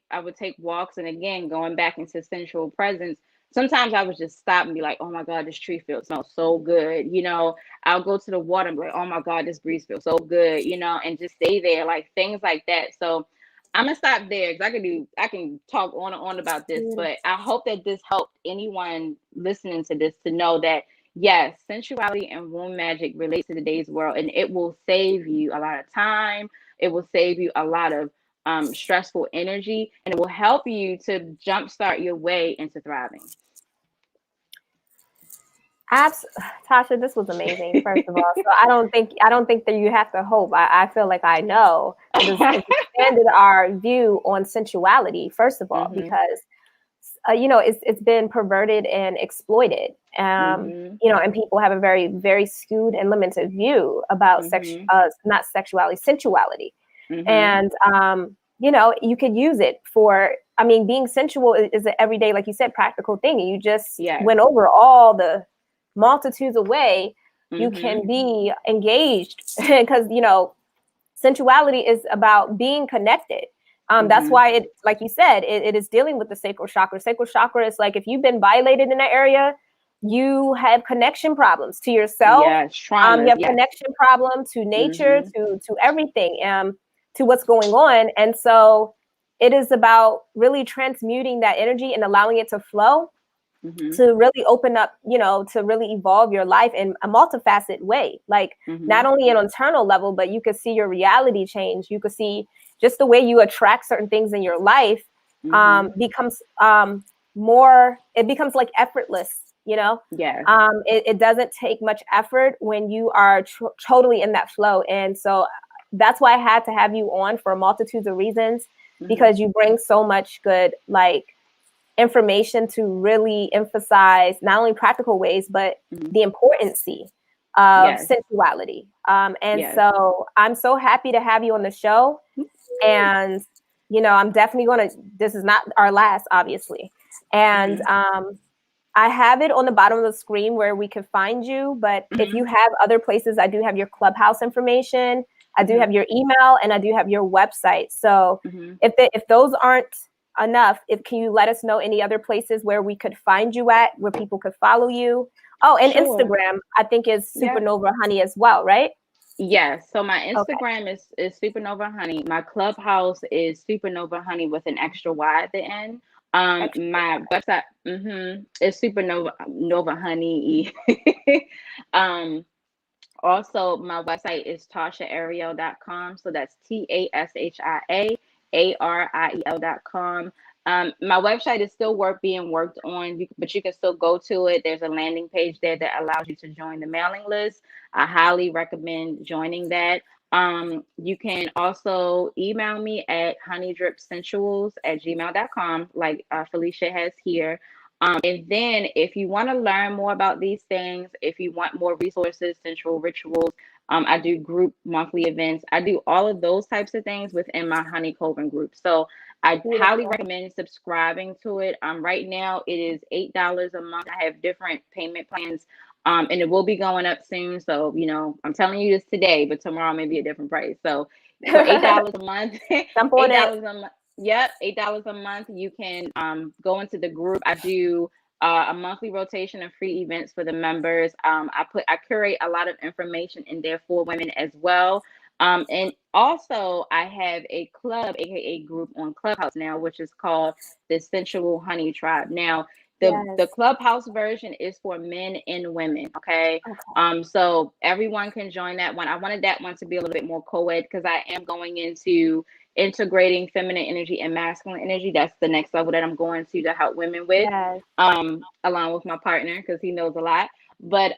walks, and again, going back into sensual presence. Sometimes I would just stop and be like, oh my God, this tree smells so good. You know, I'll go to the water and be like, oh my God, this breeze feels so good, you know, and just stay there, like things like that. So I'm gonna stop there because I can talk on and on about this, but I hope that this helped anyone listening to this to know that yes, sensuality and womb magic relate to today's world, and it will save you a lot of time. It will save you a lot of stressful energy, and it will help you to jumpstart your way into thriving. Tasha, this was amazing. First of all, so I don't think that you have to hope. I feel like I know it's expanded our view on sensuality. First of all, because you know, it's been perverted and exploited. You know, and people have a very, very skewed and limited view about not sexuality, sensuality. And you know, you could use it for. I mean, being sensual is an everyday, like you said, practical thing. And you just went over all the multitudes of ways you can be engaged, because you know, sensuality is about being connected. That's why it, like you said, it is dealing with the sacral chakra. Sacral chakra is like, if you've been violated in that area, you have connection problems to yourself. You have connection problem to nature, to everything, to what's going on. And so it is about really transmuting that energy and allowing it to flow. To really open up, you know, to really evolve your life in a multifaceted way, like not only an internal level, but you could see your reality change. You could see just the way you attract certain things in your life becomes more, it becomes like effortless, you know? It doesn't take much effort when you are totally in that flow. And so that's why I had to have you on for multitudes of reasons, because you bring so much good, like, information to really emphasize not only practical ways, but the importance of sensuality. So I'm so happy to have you on the show. And, you know, I'm definitely this is not our last, obviously. And I have it on the bottom of the screen where we can find you. But if you have other places, I do have your Clubhouse information. I do have your email, and I do have your website. So if those aren't enough, can you let us know any other places where we could find you at, where people could follow you? Oh, and Instagram, I think, is SuperNovahoneyy as well, right? Yes. So my Instagram is SuperNovahoneyy. My Clubhouse is SuperNovahoneyy with an extra Y at the end. My website is SuperNovahoneyy. Also, my website is tashiaariel.com. So that's TASHIAARIEL.com. My website is still being worked on, but you can still go to it. There's a landing page there that allows you to join the mailing list. I highly recommend joining that. You can also email me at honeydripsensuals@gmail.com, like Felicia has here. And then if you want to learn more about these things, if you want more resources, sensual rituals, I do group monthly events. I do all of those types of things within my Honey Coven group. So I highly recommend subscribing to it. Right now it is $8 a month. I have different payment plans. And it will be going up soon. So, you know, I'm telling you this today, but tomorrow may be a different price. So for $8 a month, $8 a month. Yep, $8 a month. You can go into the group. I do a monthly rotation of free events for the members. I curate a lot of information in there for women as well. And also I have a club, aka group on Clubhouse now, which is called the Sensual Honey Tribe. Now, the Clubhouse version is for men and women. Okay. So everyone can join that one. I wanted that one to be a little bit more co-ed because I am going into integrating feminine energy and masculine energy. That's the next level that I'm going to help women with, along with my partner, because he knows a lot. But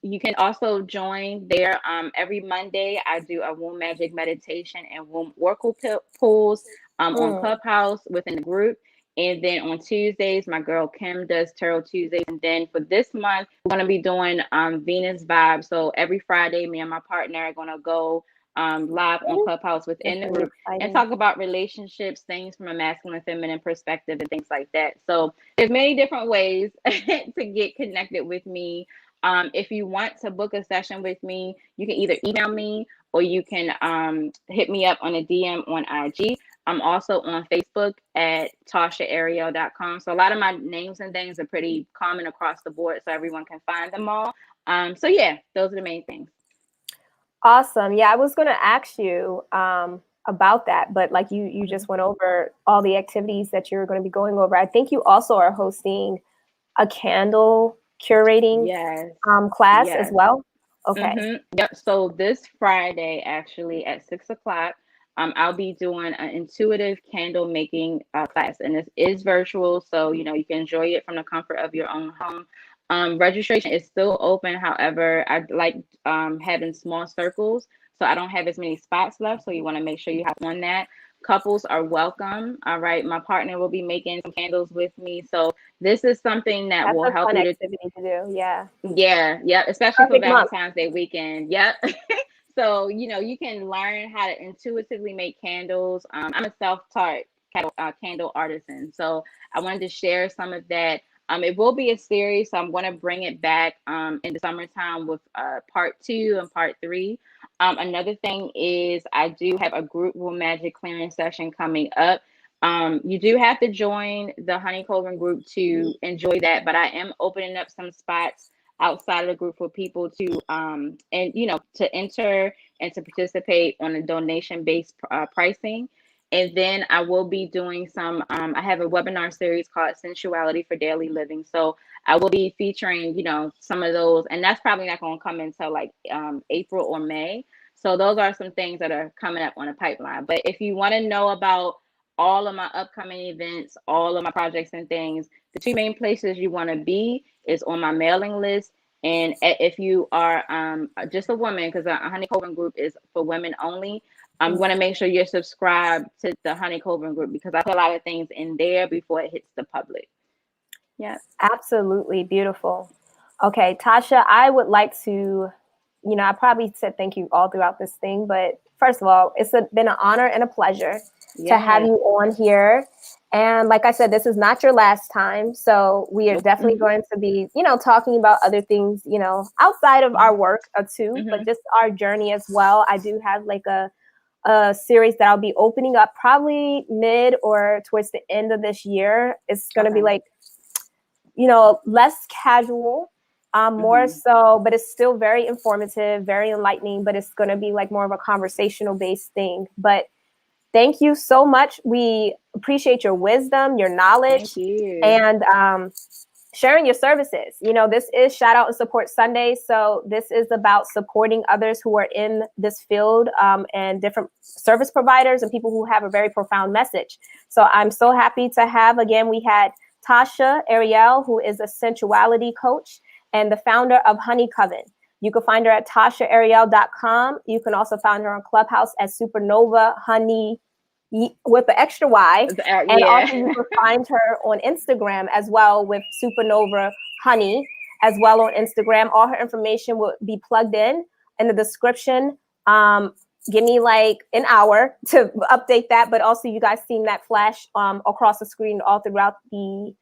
you can also join there. Every Monday I do a womb magic meditation and womb oracle pulls on Clubhouse within the group. And then on Tuesdays, my girl Kim does Tarot Tuesdays. And then for this month, we're going to be doing Venus Vibes. So every Friday, me and my partner are going to go live on Clubhouse within the group and talk about relationships, things from a masculine, feminine perspective, and things like that. So there's many different ways to get connected with me. If you want to book a session with me, you can either email me or you can hit me up on a DM on IG. I'm also on Facebook at tashaariel.com. So a lot of my names and things are pretty common across the board, so everyone can find them all. So yeah, those are the main things. Awesome. Yeah, I was going to ask you about that, but like you just went over all the activities that you're going to be going over. I think you also are hosting a candle curating class as well. Okay. Yep. So this Friday, actually at 6 o'clock, I'll be doing an intuitive candle making class, and this is virtual, so you know you can enjoy it from the comfort of your own home. Registration is still open. However, I like having small circles, so I don't have as many spots left. So you want to make sure you have on that. Couples are welcome. All right, my partner will be making some candles with me, so this is something that will help you to do. Yeah, especially for Valentine's Day weekend. Yep. So, you know, you can learn how to intuitively make candles. I'm a self-taught candle artisan. So I wanted to share some of that. It will be a series, so I'm going to bring it back in the summertime with part 2 and part 3. Another thing is I do have a group womb magic clearing session coming up. You do have to join the Honey Coven group to enjoy that, but I am opening up some spots outside of the group for people to and you know, to enter and to participate on a donation-based pricing. And then I will be doing some I have a webinar series called Sensuality for Daily Living, so I will be featuring, you know, some of those, and that's probably not going to come until like April or May. So those are some things that are coming up on the pipeline. But if you want to know about all of my upcoming events, all of my projects and things, the 2 main places you want to be is on my mailing list. And if you are just a woman, because a Honey Coven group is for women only, I'm going to make sure you're subscribed to the Honey Coven group, because I put a lot of things in there before it hits the public. Yeah, absolutely beautiful. Okay, Tasha, I would like to, you know, I probably said thank you all throughout this thing, but first of all, it's been an honor and a pleasure to have you on here. And like I said, this is not your last time. So we are definitely going to be, you know, talking about other things, you know, outside of our work too, but just our journey as well. I do have like a series that I'll be opening up probably mid or towards the end of this year. It's going to be like, you know, less casual, more so, but it's still very informative, very enlightening, but it's going to be like more of a conversational based thing. But thank you so much. We appreciate your wisdom, your knowledge, and sharing your services. You know, this is Shout Out and Support Sunday. So this is about supporting others who are in this field and different service providers and people who have a very profound message. So I'm so happy to have, again, we had Tashia Ariel, who is a sensuality coach and the founder of Honey Coven. You can find her at tashiaariel.com. You can also find her on Clubhouse at SuperNovahoneyy with the extra Y. And also you can find her on Instagram as well with SuperNovahoneyy as well on Instagram. All her information will be plugged in the description. Give me like an hour to update that, but also you guys seen that flash across the screen all throughout the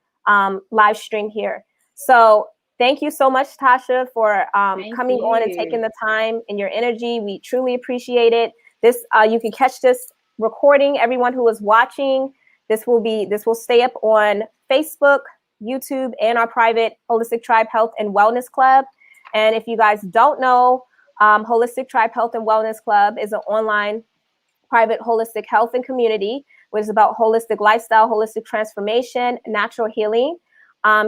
live stream here. So thank you so much, Tashia, for coming on and taking the time and your energy. We truly appreciate it. This you can catch this recording. Everyone who is watching, this will stay up on Facebook, YouTube, and our private Holistic Tribe Health and Wellness Club. And if you guys don't know, Holistic Tribe Health and Wellness Club is an online private holistic health and community, which is about holistic lifestyle, holistic transformation, natural healing.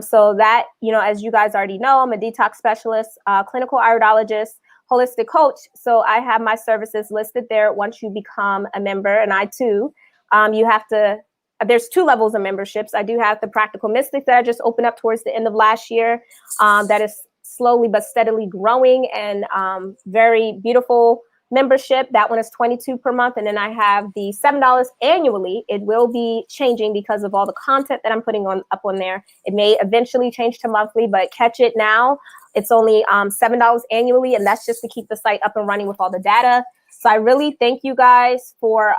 So that, you know, as you guys already know, I'm a detox specialist, clinical iridologist, holistic coach. So I have my services listed there once you become a member. And I too, there's 2 levels of memberships. I do have the Practical Mystics that I just opened up towards the end of last year. That is slowly but steadily growing and very beautiful membership. That one is $22 per month. And then I have the $7 annually. It will be changing because of all the content that I'm putting up on there. It may eventually change to monthly, but catch it now. It's only $7 annually. And that's just to keep the site up and running with all the data. So I really thank you guys for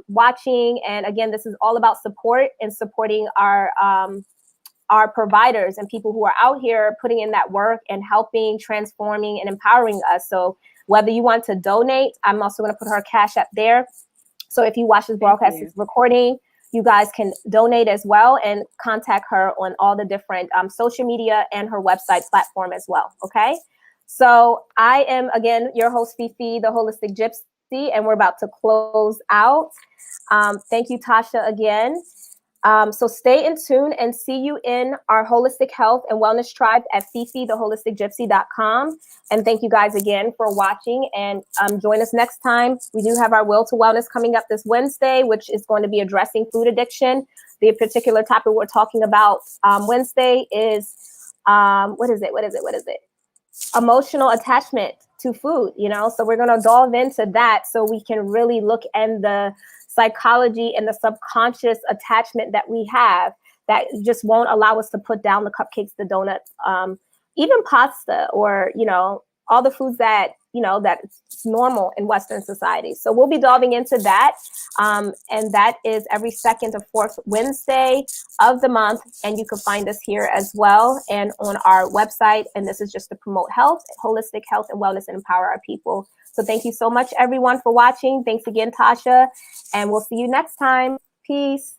watching. And again, this is all about support and supporting our providers and people who are out here putting in that work and helping, transforming, and empowering us. So whether you want to donate, I'm also going to put her Cashapp there. So if you watch this broadcast, this recording, you guys can donate as well and contact her on all the different social media and her website platform as well. Okay. So I am, again, your host, Fifi, the Holistic Gypsy, and we're about to close out. Thank you, Tashia, again. So stay in tune and see you in our Holistic Health and Wellness Tribe at fifitheholisticgypsy.com. And thank you guys again for watching, and join us next time. We do have our Will to Wellness coming up this Wednesday, which is going to be addressing food addiction. The particular topic we're talking about Wednesday is, what is it? Emotional attachment to food, you know? So we're going to delve into that so we can really look at the psychology and the subconscious attachment that we have that just won't allow us to put down the cupcakes, the donuts, even pasta, or, you know, all the foods that, you know, that's normal in Western society. So we'll be delving into that. And that is every second or fourth Wednesday of the month. And you can find us here as well and on our website. And this is just to promote health, holistic health and wellness, and empower our people. So thank you so much, everyone, for watching. Thanks again, Tashia. And we'll see you next time. Peace.